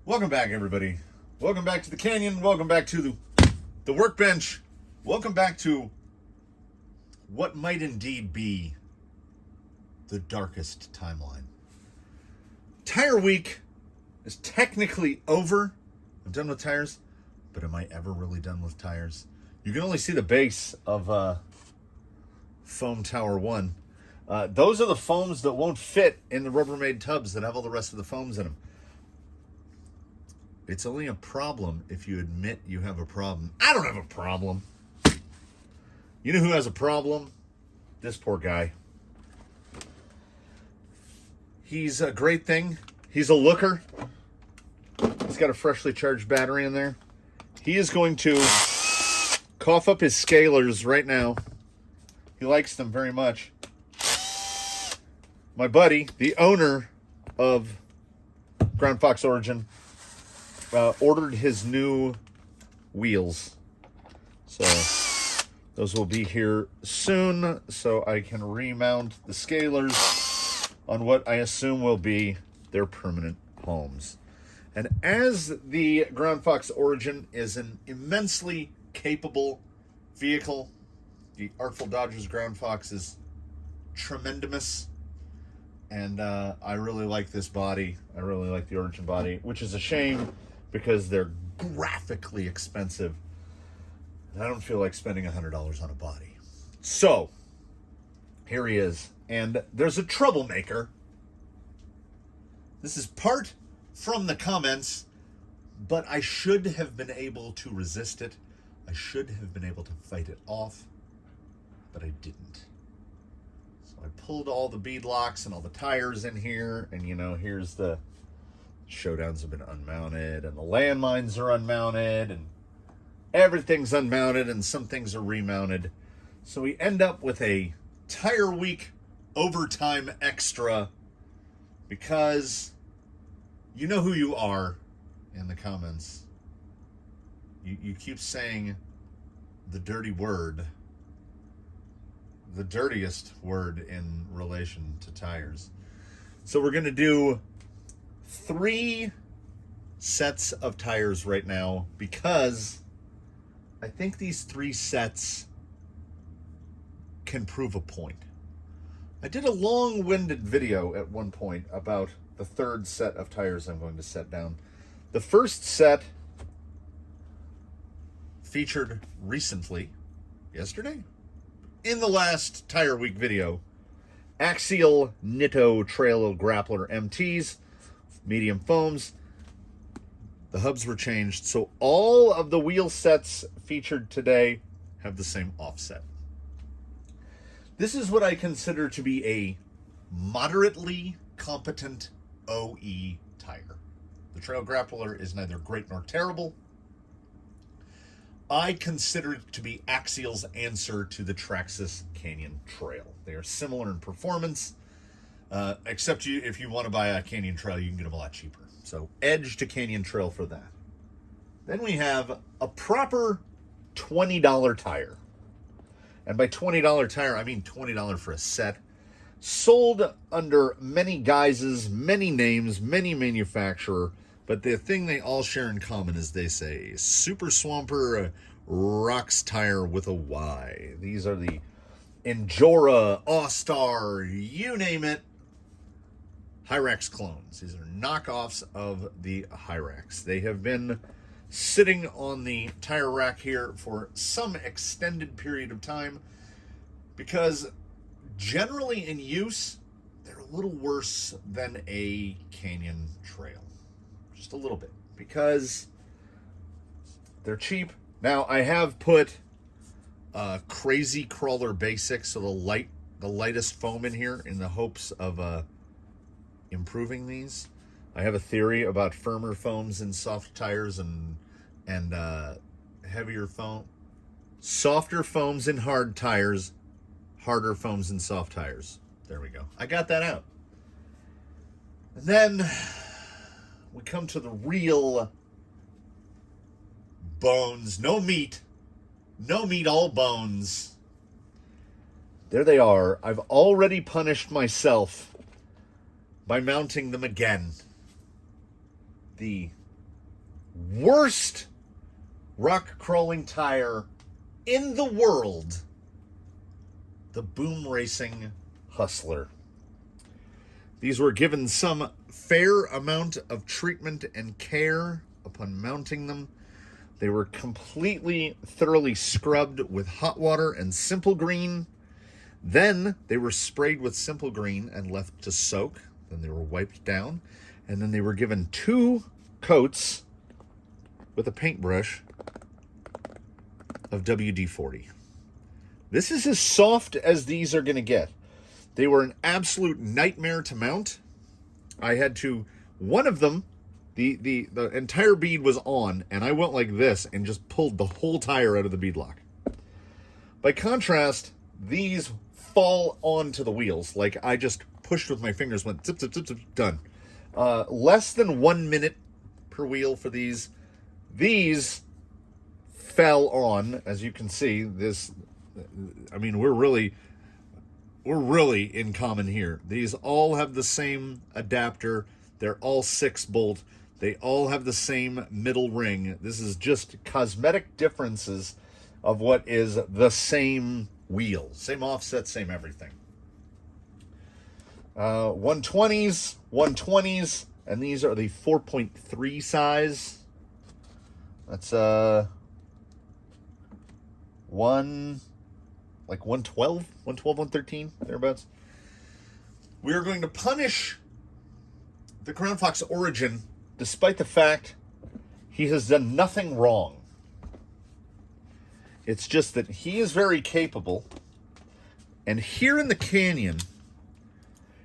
Welcome back, everybody. Welcome back to the canyon. Welcome back to the workbench. Welcome back to what might indeed be the darkest timeline. Tire week is technically over. I'm done with tires, but am I ever really done with tires? You can only see the base of Foam Tower 1. Those are the foams that won't fit in the Rubbermaid tubs that have all the rest of the foams in them. It's only a problem if you admit you have a problem. I don't have a problem. You know who has a problem? This poor guy. He's a great thing. He's a looker. He's got a freshly charged battery in there. He is going to cough up his scalers right now. He likes them very much. My buddy, the owner of Ground Fox Origin, ordered his new wheels. So those will be here soon, so I can remount the scalers on what I assume will be their permanent homes. And as the Ground Fox Origin is an immensely capable vehicle, the Artful Dodger's Ground Fox is tremendous. And I really like this body. I really like the Origin body, which is a shame because they're graphically expensive. And I don't feel like spending $100 on a body. So, here he is. And there's a troublemaker. This is part from the comments, but I should have been able to resist it. I should have been able to fight it off, but I didn't. So I pulled all the bead locks and all the tires in here, and you know, here's the showdowns have been unmounted, and the landmines are unmounted, and everything's unmounted, and some things are remounted. So we end up with a tire week overtime extra because you know who you are in the comments. You keep saying the dirty word, the dirtiest word in relation to tires. So we're going to do 3 sets of tires right now because I think these 3 sets can prove a point. I did a long-winded video at one point about the 3rd set of tires I'm going to set down. The first set featured recently, yesterday, in the last Tire Week video, Axial Nitto Trail Grappler MTs, medium foams. The hubs were changed, so all of the wheel sets featured today have the same offset. This is what I consider to be a moderately competent OE tire. The Trail Grappler is neither great nor terrible. I consider it to be Axial's answer to the Traxxas Canyon Trail. They are similar in performance, except if you want to buy a Canyon Trail, you can get them a lot cheaper. So edge to Canyon Trail for that. Then we have a proper $20 tire. And by $20 tire, I mean $20 for a set. Sold under many guises, many names, many manufacturer. But the thing they all share in common is they say Super Swamper Rocks tire with a Y. These are the Injora, All-Star, you name it, Hyrax clones. These are knockoffs of the Hyrax. They have been sitting on the tire rack here for some extended period of time because generally in use, they're a little worse than a Canyon Trail. Just a little bit, because they're cheap. Now, I have put Crazy Crawler Basics, so the lightest foam in here in the hopes of improving these. I have a theory about firmer foams in soft tires and heavier foam. Softer foams in hard tires, harder foams in soft tires. There we go. I got that out. And then we come to the real bones. No meat, all bones. There they are. I've already punished myself by mounting them again. The worst rock crawling tire in the world, the Boom Racing Hustler. These were given some fair amount of treatment and care upon mounting them. They were completely, thoroughly scrubbed with hot water and Simple Green. Then they were sprayed with Simple Green and left to soak. Then they were wiped down. And then they were given 2 coats with a paintbrush of WD-40. This is as soft as these are going to get. They were an absolute nightmare to mount. I had to, one of them, the entire bead was on, and I went like this and just pulled the whole tire out of the bead lock. By contrast, these fall onto the wheels. Like I just pushed with my fingers, went zip, zip, zip, zip, done. Less than 1 minute per wheel for these. These fell on, as you can see. This, I mean, we're really in common here. These all have the same adapter. They're all 6-bolt. They all have the same middle ring. This is just cosmetic differences of what is the same wheel. Same offset, same everything. 120s, and these are the 4.3 size. That's 112, 113, thereabouts. We are going to punish the Crown Fox Origin despite the fact he has done nothing wrong. It's just that he is very capable, and here in the canyon,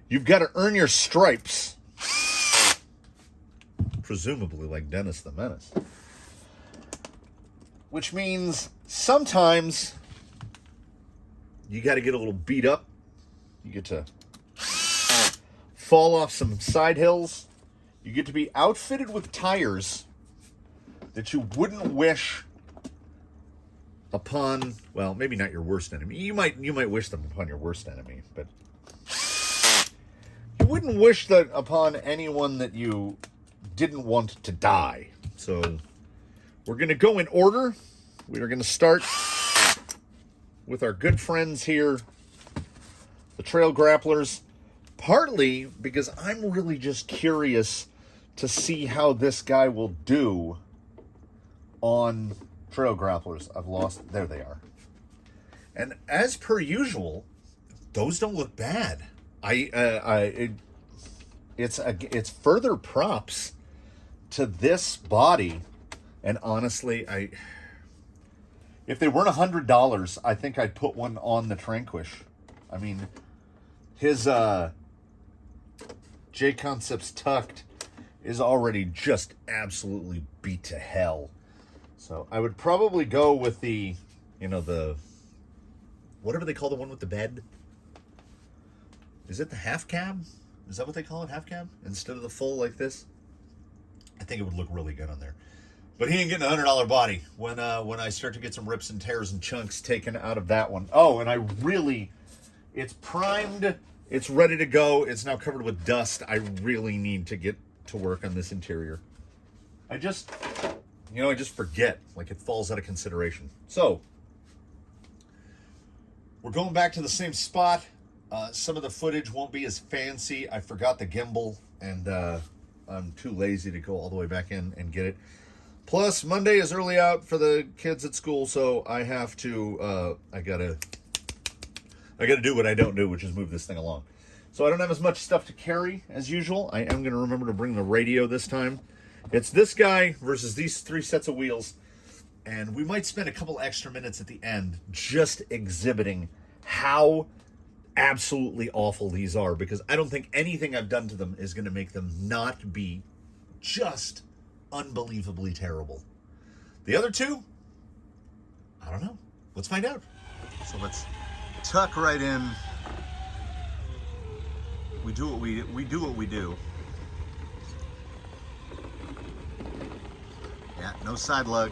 you've got to earn your stripes, presumably like Dennis the Menace. Which means sometimes you got to get a little beat up. You get to fall off some side hills. You get to be outfitted with tires that you wouldn't wish upon, well, maybe not your worst enemy. You might wish them upon your worst enemy, but you wouldn't wish that upon anyone that you didn't want to die. So we're going to go in order. We are going to start with our good friends here, the Trail Grapplers, partly because I'm really just curious to see how this guy will do on Trail Grapplers. I've lost, there they are. And as per usual, those don't look bad. It's further props to this body, and honestly, if they weren't $100, I think I'd put one on the Tranquish. I mean, his J Concepts Tucked is already just absolutely beat to hell. So I would probably go with the, whatever they call the one with the bed. Is it the half cab? Is that what they call it, half cab? Instead of the full like this? I think it would look really good on there. But he ain't getting a $100 body when I start to get some rips and tears and chunks taken out of that one. Oh, and it's primed, it's ready to go, it's now covered with dust. I really need to get to work on this interior. I just forget, like it falls out of consideration. So, we're going back to the same spot. Some of the footage won't be as fancy. I forgot the gimbal, and I'm too lazy to go all the way back in and get it. Plus, Monday is early out for the kids at school, so I have to, I gotta do what I don't do, which is move this thing along. So I don't have as much stuff to carry as usual. I am going to remember to bring the radio this time. It's this guy versus these 3 sets of wheels, and we might spend a couple extra minutes at the end just exhibiting how absolutely awful these are, because I don't think anything I've done to them is going to make them not be just unbelievably terrible. The other 2, I don't know. Let's find out. So let's tuck right in. We do what we do. Yeah, no side lug.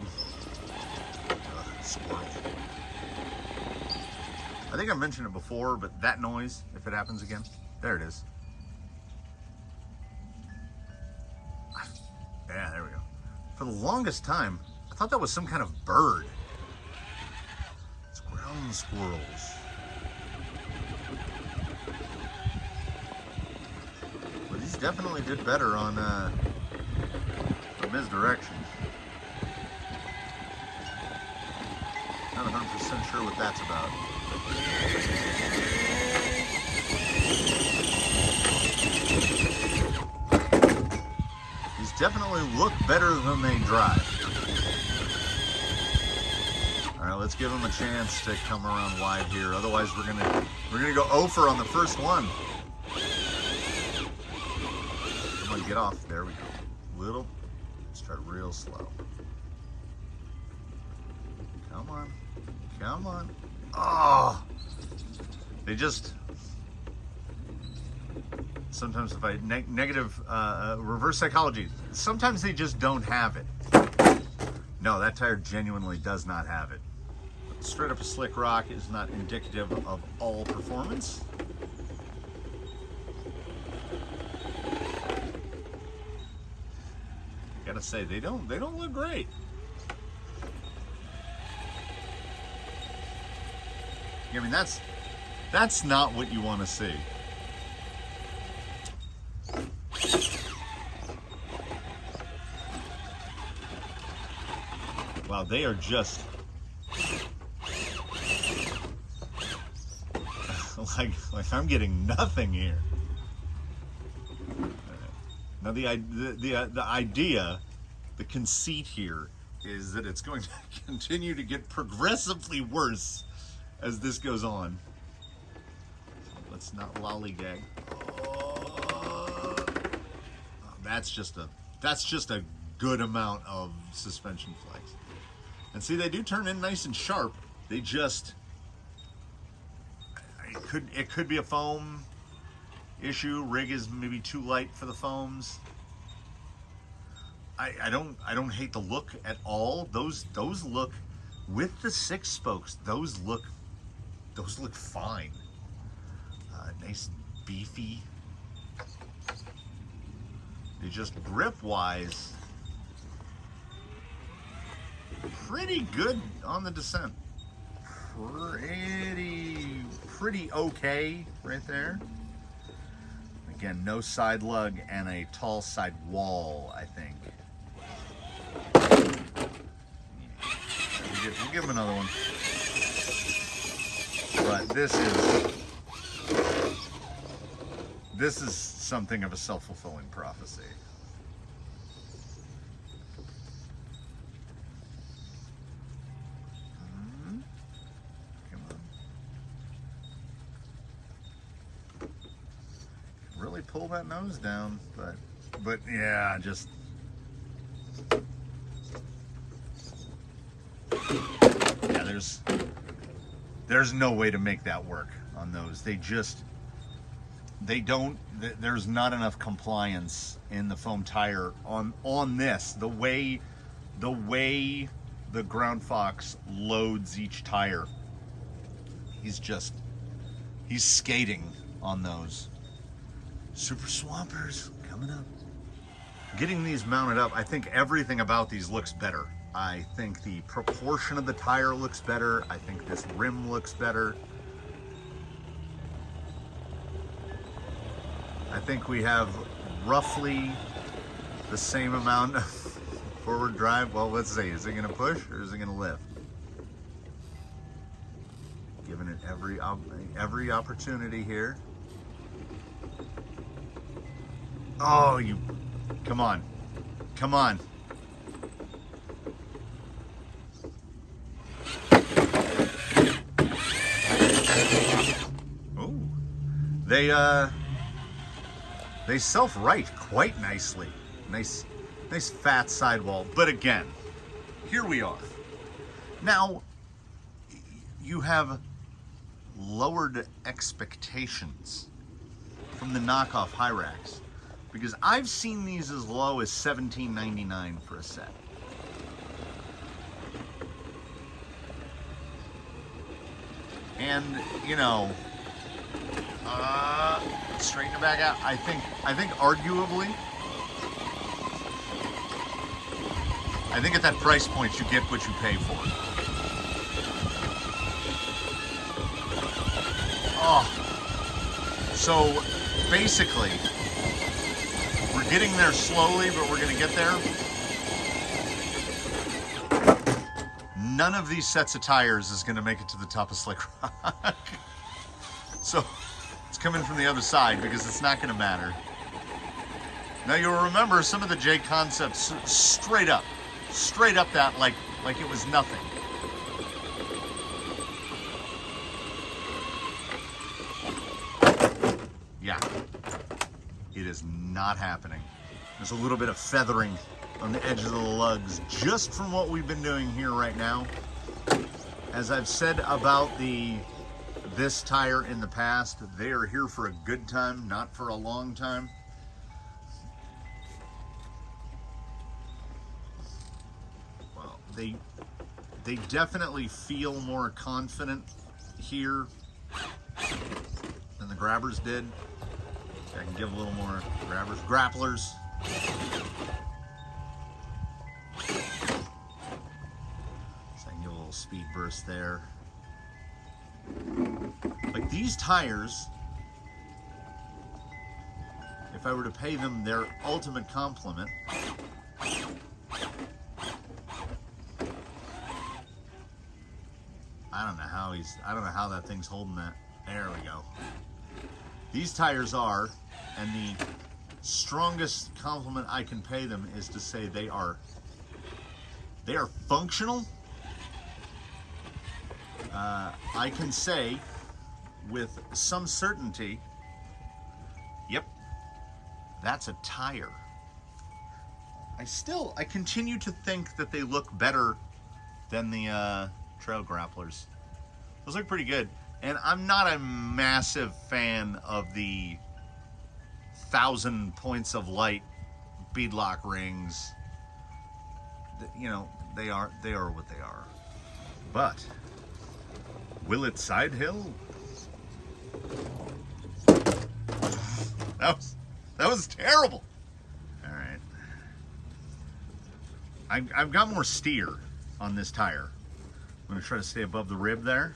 Squirrel. I think I mentioned it before, but that noise, if it happens again, there it is. Yeah, there we go. For the longest time, I thought that was some kind of bird. It's ground squirrels. But these definitely did better on misdirection. Not 100% sure what that's about. These definitely look better than they drive. All right, let's give them a chance to come around wide here. Otherwise, we're gonna go 0 for on the first one. Come on, get off. There we go. Little. Let's try real slow. Come on. Come on. Oh! They just... Sometimes if I... negative... reverse psychology. Sometimes they just don't have it. No, that tire genuinely does not have it. Straight up a slick rock is not indicative of all performance. I gotta say, they don't look great. I mean, that's not what you want to see. Wow, they are just like I'm getting nothing here. Now the idea, the conceit here is that it's going to continue to get progressively worse as this goes on. Let's not lollygag. Oh, that's just a good amount of suspension flex. And see, they do turn in nice and sharp. They just, it could be a foam issue. Rig is maybe too light for the foams. I don't hate the look at all. Those look, with the 6 spokes, those look fine. Nice and beefy. They just grip wise, pretty good on the descent. Pretty okay right there. Again, no side lug and a tall side wall, I think. We'll give him another one. But this is something of a self-fulfilling prophecy. Come on. Really pull that nose down, but yeah, just yeah, there's no way to make that work on those. There's not enough compliance in the foam tire on this. The way the Ground Fox loads each tire, he's skating on those. Super Swampers coming up. Getting these mounted up, I think everything about these looks better. I think the proportion of the tire looks better. I think this rim looks better. I think we have roughly the same amount of forward drive. Well, let's see, is it gonna push or is it gonna lift? Giving it every opportunity here. Oh, come on. Come on. Oh, they self-right quite nicely. Nice fat sidewall. But again, here we are. Now, you have lowered expectations from the Knockoff Hyrax, because I've seen these as low as $17.99 for a set. And, you know, straighten it back out. I think arguably, I think at that price point, you get what you pay for. Oh, so basically, we're getting there slowly, but we're gonna get there. None of these sets of tires is gonna make it to the top of Slick Rock. So it's coming from the other side because it's not gonna matter. Now you'll remember some of the J concepts straight up that like it was nothing. Yeah, it is not happening. There's a little bit of feathering on the edges of the lugs just from what we've been doing here right now. As I've said about this tire in the past, they are here for a good time, not for a long time. Well, they definitely feel more confident here than the Grapplers did. I can give a little more Grapplers. So I can give a little speed burst there. Like these tires, if I were to pay them their ultimate compliment, I don't know how that thing's holding that. There we go. These tires are, and the strongest compliment I can pay them is to say they are functional. I can say with some certainty, yep, that's a tire. I continue to think that they look better than the Trail Grapplers. Those look pretty good. And I'm not a massive fan of the 1,000 points of light beadlock rings. You know, they are what they are. But will it side hill? That was terrible. All right. I've got more steer on this tire. I'm going to try to stay above the rib there.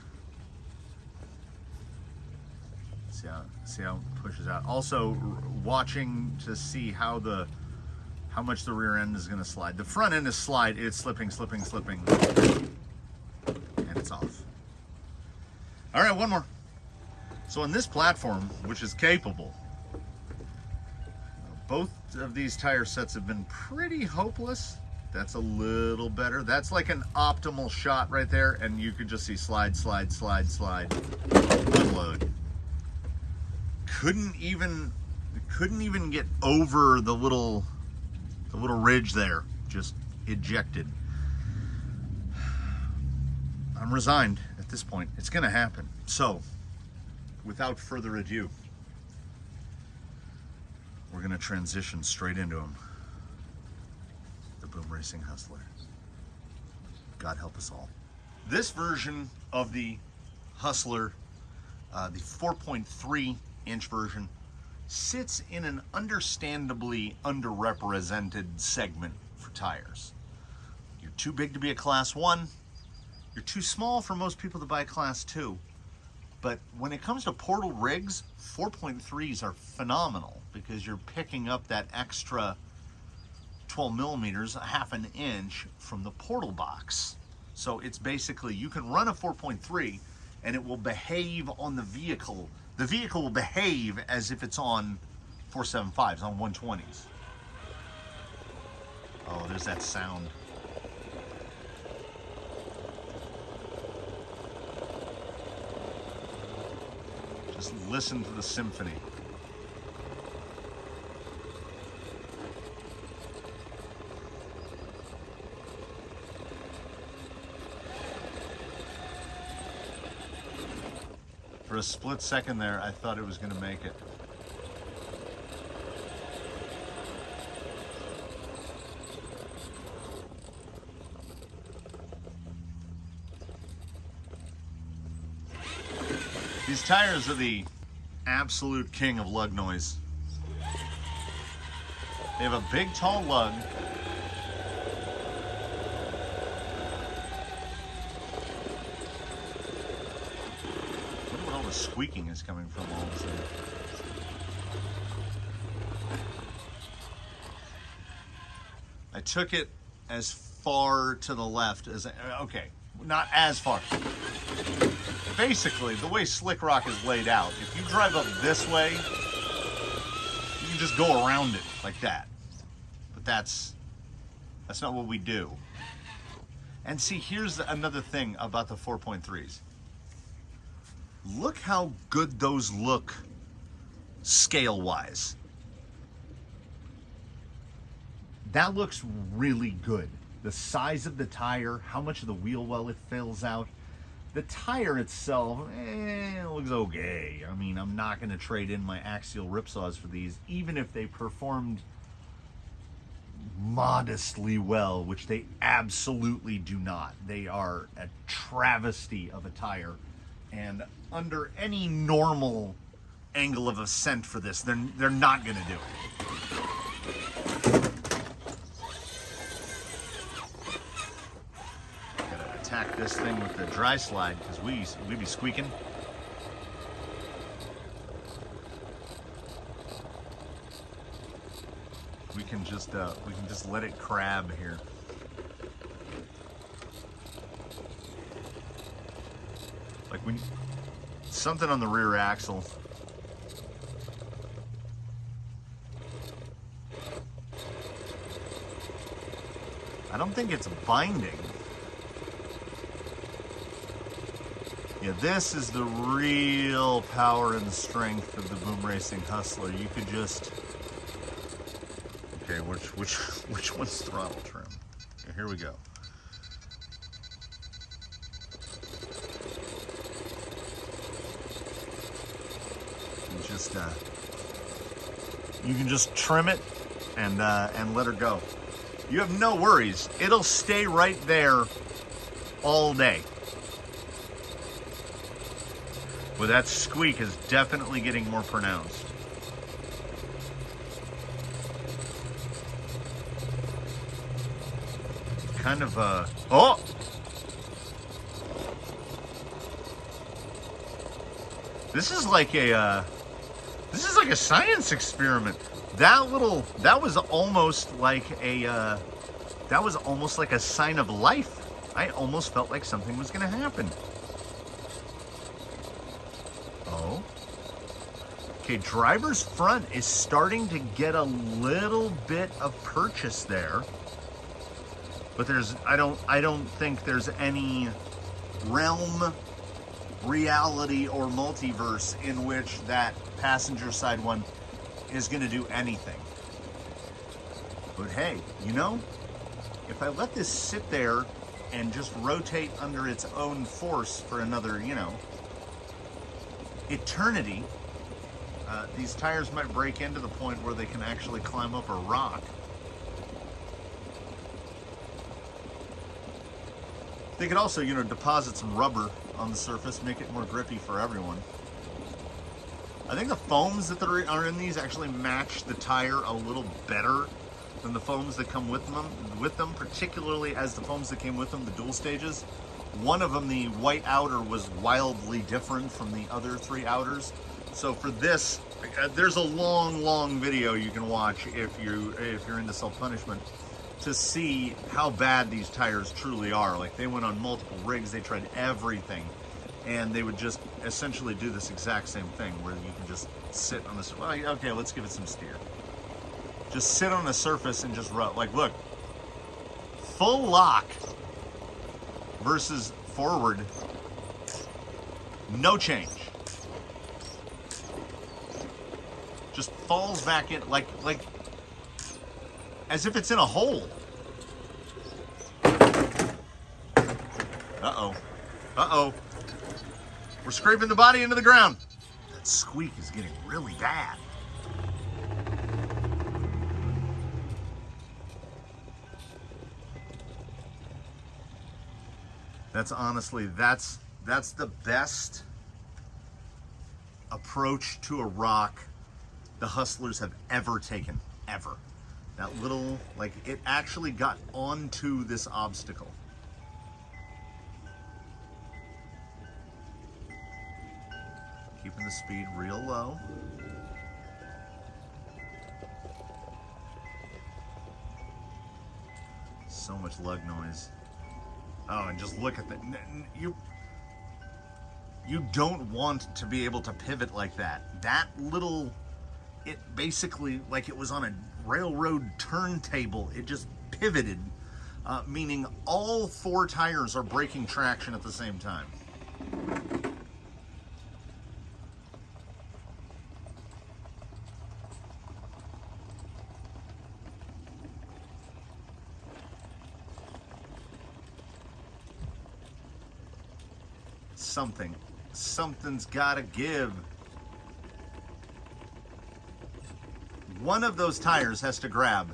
See how it pushes out. Also, watching to see how much the rear end is going to slide. The front end is it's slipping, and it's off. All right, one more. So on this platform, which is capable, both of these tire sets have been pretty hopeless. That's a little better. That's like an optimal shot right there, and you could just see slide, unload. Couldn't even get over the little ridge there. Just ejected. I'm resigned at this point. It's gonna happen. So, without further ado, we're gonna transition straight into them. The Boom Racing Hustler. God help us all. This version of the Hustler, the 4.3 inch version, sits in an understandably underrepresented segment for tires. You're too big to be a class 1. You're too small for most people to buy class 2. But when it comes to portal rigs, 4.3s are phenomenal because you're picking up that extra 12 millimeters, a half an inch from the portal box. So it's basically, you can run a 4.3 and it will behave on the vehicle. The vehicle will behave as if it's on 475s, on 120s. Oh, there's that sound. Just listen to the symphony. For a split second there, I thought it was going to make it. These tires are the absolute king of lug noise. They have a big, tall lug. the squeaking is coming from all of a sudden. I took it as far to the left as, okay, not as far. Basically, the way Slick Rock is laid out, if you drive up this way, you can just go around it like that. But that's not what we do. And see, here's another thing about the 4.3s. Look how good those look scale-wise. That looks really good. The size of the tire, how much of the wheel well it fills out. The tire itself, it looks okay. I mean, I'm not going to trade in my axial ripsaws for these, even if they performed modestly well, which they absolutely do not. They are a travesty of a tire, and under any normal angle of ascent for this, they're not going to do it. Gotta attack this thing with the dry slide because we be squeaking. We can just let it crab here. Like when something on the rear axle. I don't think it's binding. Yeah, this is the real power and strength of the Boom Racing Hustler. You could just, okay, which one's throttle trim? Okay, here we go. You can just trim it and let her go. You have no worries. It'll stay right there all day. But that squeak is definitely getting more pronounced. Kind of oh! This is like a science experiment. That was almost like a sign of life. I almost felt like something was going to happen. Oh. Okay, driver's front is starting to get a little bit of purchase there. But I don't think there's any realm, reality, or multiverse in which that passenger side one is going to do anything. But hey, you know, if I let this sit there and just rotate under its own force for another, you know, eternity, these tires might break into the point where they can actually climb up a rock. They could also, you know, deposit some rubber on the surface, make it more grippy for everyone. I think the foams that are in these actually match the tire a little better than the foams that come with them, particularly as the foams that came with them, the dual stages. One of them, the white outer, was wildly different from the other three outers. So for this, there's a long video you can watch if you're into self-punishment to see how bad these tires truly are. Like, they went on multiple rigs, they tried everything, and they would just essentially do this exact same thing where you can just sit on this. Well, okay, let's give it some steer. Just sit on a surface and just rub. Like, look, full lock versus forward, no change. Just falls back in like as if it's in a hole. Uh-oh. Uh-oh. We're scraping the body into the ground. That squeak is getting really bad. That's honestly, that's the best approach to a rock the Hustlers have ever taken, ever. That little, like, it actually got onto this obstacle. keeping the speed real low. So much lug noise. Oh, and just look at that. You don't want to be able to pivot like that. That little, it basically, like it was on a railroad turntable, it just pivoted, meaning all 4 tires are breaking traction at the same time. Something's gotta give. One of those tires has to grab.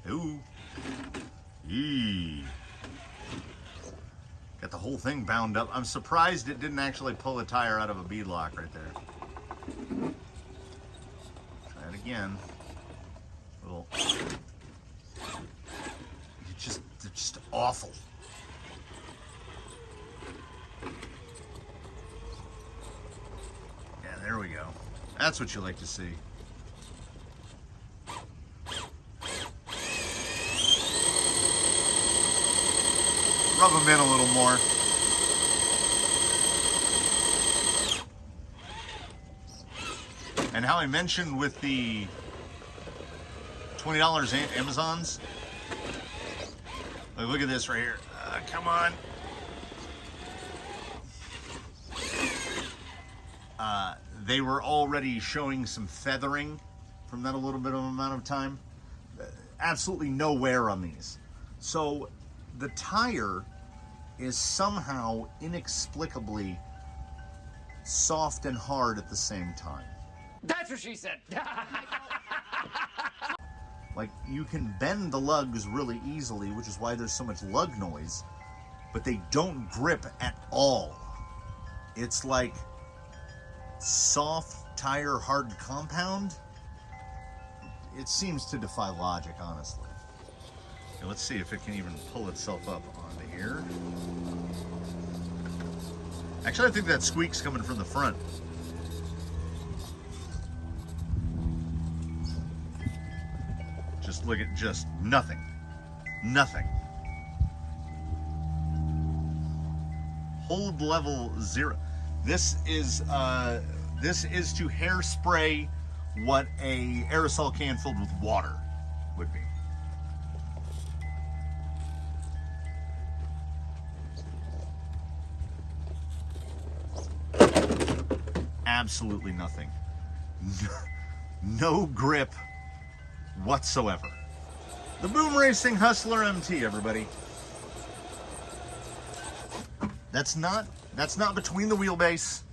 Ooh. Eee. Got the whole thing bound up. I'm surprised it didn't actually pull a tire out of a beadlock right there. Try it again. Little. It's just awful. Yeah, there we go. That's what you like to see. Rub them in a little more. And how I mentioned with the $20 Amazons, look at this right here. Come on. They were already showing some feathering from that a little bit of amount of time. Absolutely no wear on these. So the tire is somehow inexplicably soft and hard at the same time. That's what she said. Like, you can bend the lugs really easily, which is why there's so much lug noise, but they don't grip at all. It's like soft tire hard compound. It seems to defy logic, honestly. Okay, let's see if it can even pull itself up onto here. Actually, I think that squeak's coming from the front. Just look at just nothing. Nothing. Hold level 0. This is to hairspray what a aerosol can filled with water would be. Absolutely nothing. No grip whatsoever. The Boom Racing Hustler MT, everybody. That's not between the wheelbase.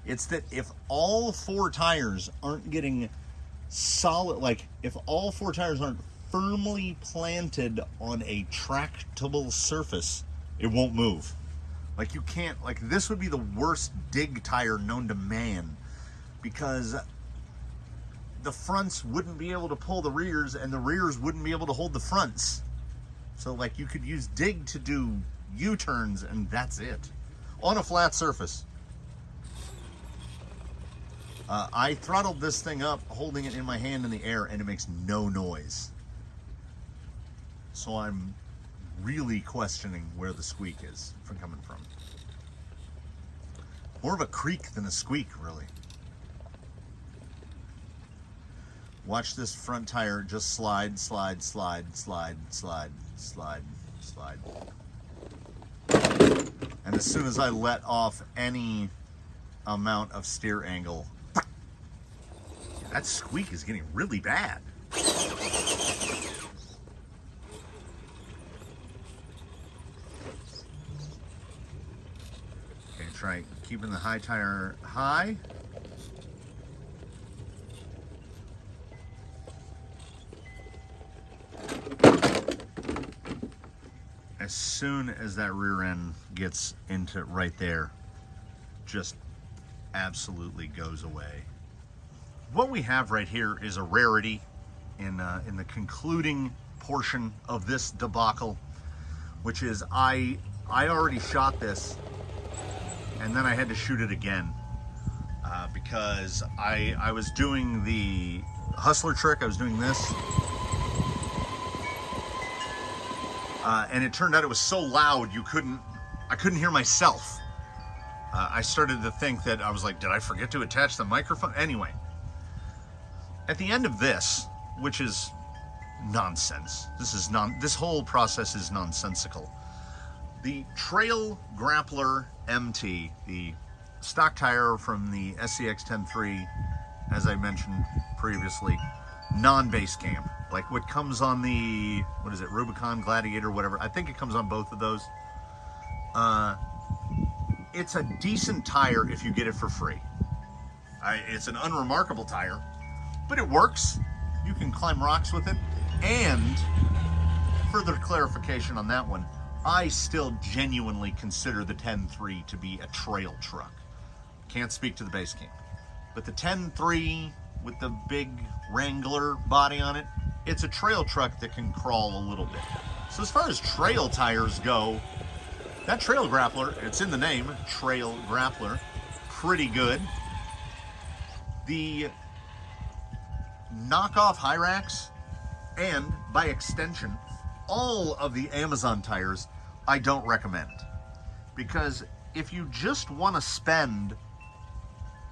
It's that if all 4 tires aren't getting solid, like if all 4 tires aren't firmly planted on a tractable surface, it won't move. Like, you can't, like, this would be the worst dig tire known to man, because the fronts wouldn't be able to pull the rears and the rears wouldn't be able to hold the fronts. So, like, you could use dig to do U-turns and that's it. On a flat surface. I throttled this thing up, holding it in my hand in the air, and it makes no noise. So I'm really questioning where the squeak is coming from. More of a creak than a squeak, really. Watch this front tire just slide, slide, slide, slide, slide, slide, slide. And as soon as I let off any amount of steer angle, that squeak is getting really bad. Try keeping the high tire high. As soon as that rear end gets into right there, just absolutely goes away. What we have right here is a rarity in the concluding portion of this debacle, which is I already shot this, and then I had to shoot it again because I was doing the hustler trick. I was doing this, and it turned out it was so loud I couldn't hear myself. I started to think that I was like, did I forget to attach the microphone? Anyway, at the end of this, which is nonsense. This whole process is nonsensical. The Trail Grappler MT, the stock tire from the SCX 10.3, as I mentioned previously, non-base camp, like what comes on the, what is it, Rubicon, Gladiator, whatever. I think it comes on both of those. It's a decent tire if you get it for free. It's an unremarkable tire, but it works. You can climb rocks with it. And further clarification on that one, I still genuinely consider the 10.3 to be a trail truck. Can't speak to the base camp. But the 10.3 with the big Wrangler body on it, it's a trail truck that can crawl a little bit. So as far as trail tires go, that Trail Grappler, it's in the name, Trail Grappler, pretty good. The Knockoff Hyrax, and by extension, all of the Amazon tires, I don't recommend. Because if you just want to spend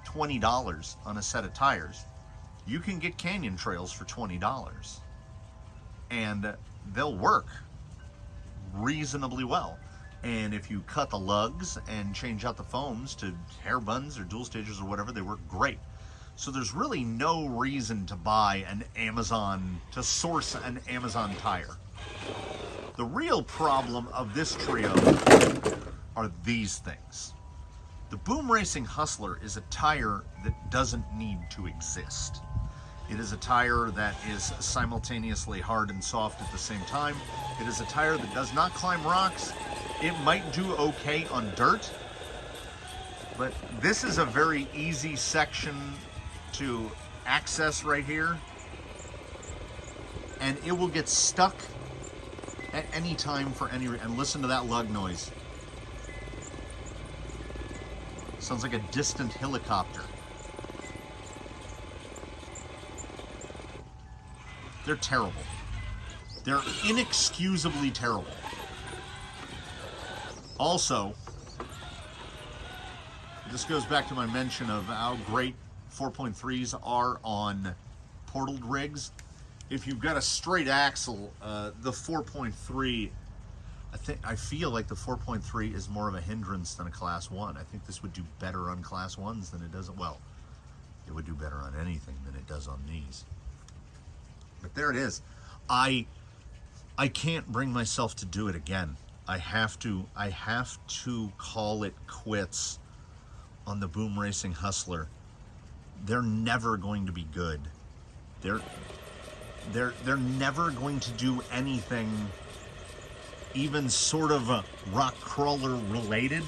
$20 on a set of tires, you can get Canyon Trails for $20. And they'll work reasonably well. And if you cut the lugs and change out the foams to hair buns or dual stages or whatever, they work great. So there's really no reason to buy to source an Amazon tire. The real problem of this trio are these things. The Boom Racing Hustler is a tire that doesn't need to exist. It is a tire that is simultaneously hard and soft at the same time. It is a tire that does not climb rocks. It might do okay on dirt, but this is a very easy section to access right here, and it will get stuck at any time for any reason. And listen to that lug noise. Sounds like a distant helicopter. They're terrible. They're inexcusably terrible. Also, this goes back to my mention of how great 4.3s are on portaled rigs. If you've got a straight axle, the 4.3, I feel like the 4.3 is more of a hindrance than a Class 1. I think this would do better on Class 1s than it does, well, it would do better on anything than it does on these. But there it is. I can't bring myself to do it again. I have to call it quits on the Boom Racing Hustler. They're never going to be good. They're never going to do anything even sort of a rock crawler related,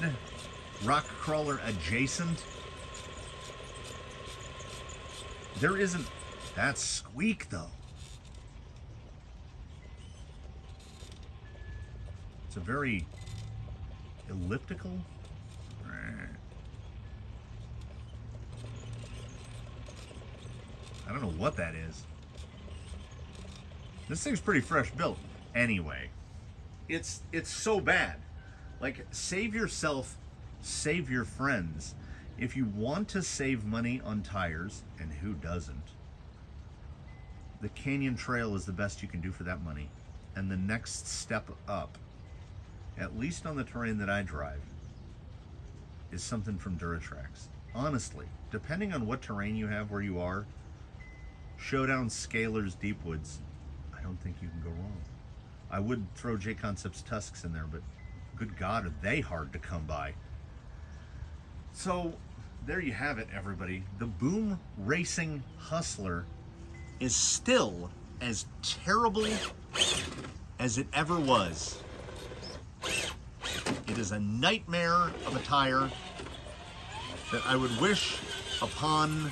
rock crawler adjacent. There isn't. That squeak though. It's a very elliptical. I don't know what that is. This thing's pretty fresh built. Anyway, it's so bad. Like, save yourself, save your friends. If you want to save money on tires, and who doesn't, the Canyon Trail is the best you can do for that money. And the next step up, at least on the terrain that I drive, is something from Duratrax. Honestly, depending on what terrain you have where you are, Showdown, Scalers, Deepwoods, I don't think you can go wrong. I would throw J Concepts Tusks in there, but good God, are they hard to come by. So there you have it, everybody. The Boom Racing Hustler is still as terrible as it ever was. It is a nightmare of a tire that I would wish upon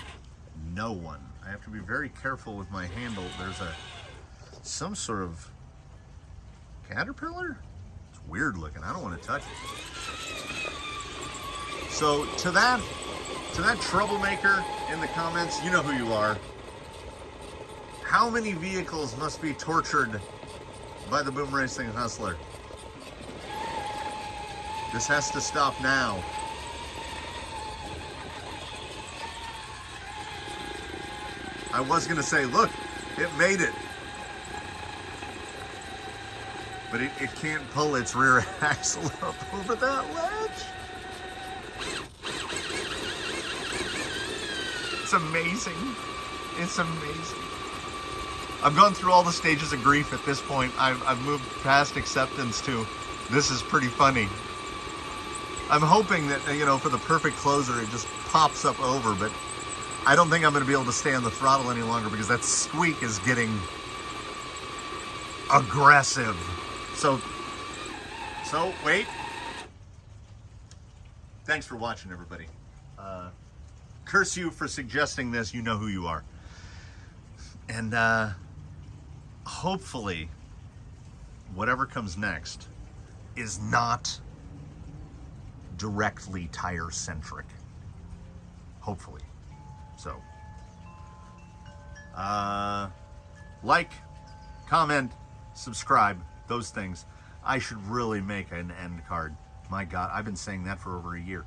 no one. I have to be very careful with my handle. There's some sort of caterpillar? It's weird looking. I don't want to touch it. So to that troublemaker in the comments, you know who you are. How many vehicles must be tortured by the Boom Racing Hustler? This has to stop now. I was gonna say, look, it made it. But it can't pull its rear axle up over that ledge. It's amazing. It's amazing. I've gone through all the stages of grief at this point. I've moved past acceptance to this is pretty funny. I'm hoping that, you know, for the perfect closer, it just pops up over, but I don't think I'm going to be able to stay on the throttle any longer because that squeak is getting aggressive. So wait. Thanks for watching, everybody. Curse you for suggesting this. You know who you are. And hopefully, whatever comes next is not directly tire-centric. Hopefully. So, like, comment, subscribe, those things. I should really make an end card. My God, I've been saying that for over a year.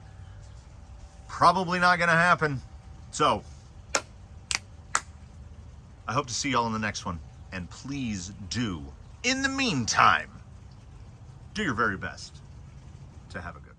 Probably not going to happen. So, I hope to see y'all in the next one. And please do, in the meantime, do your very best to have a good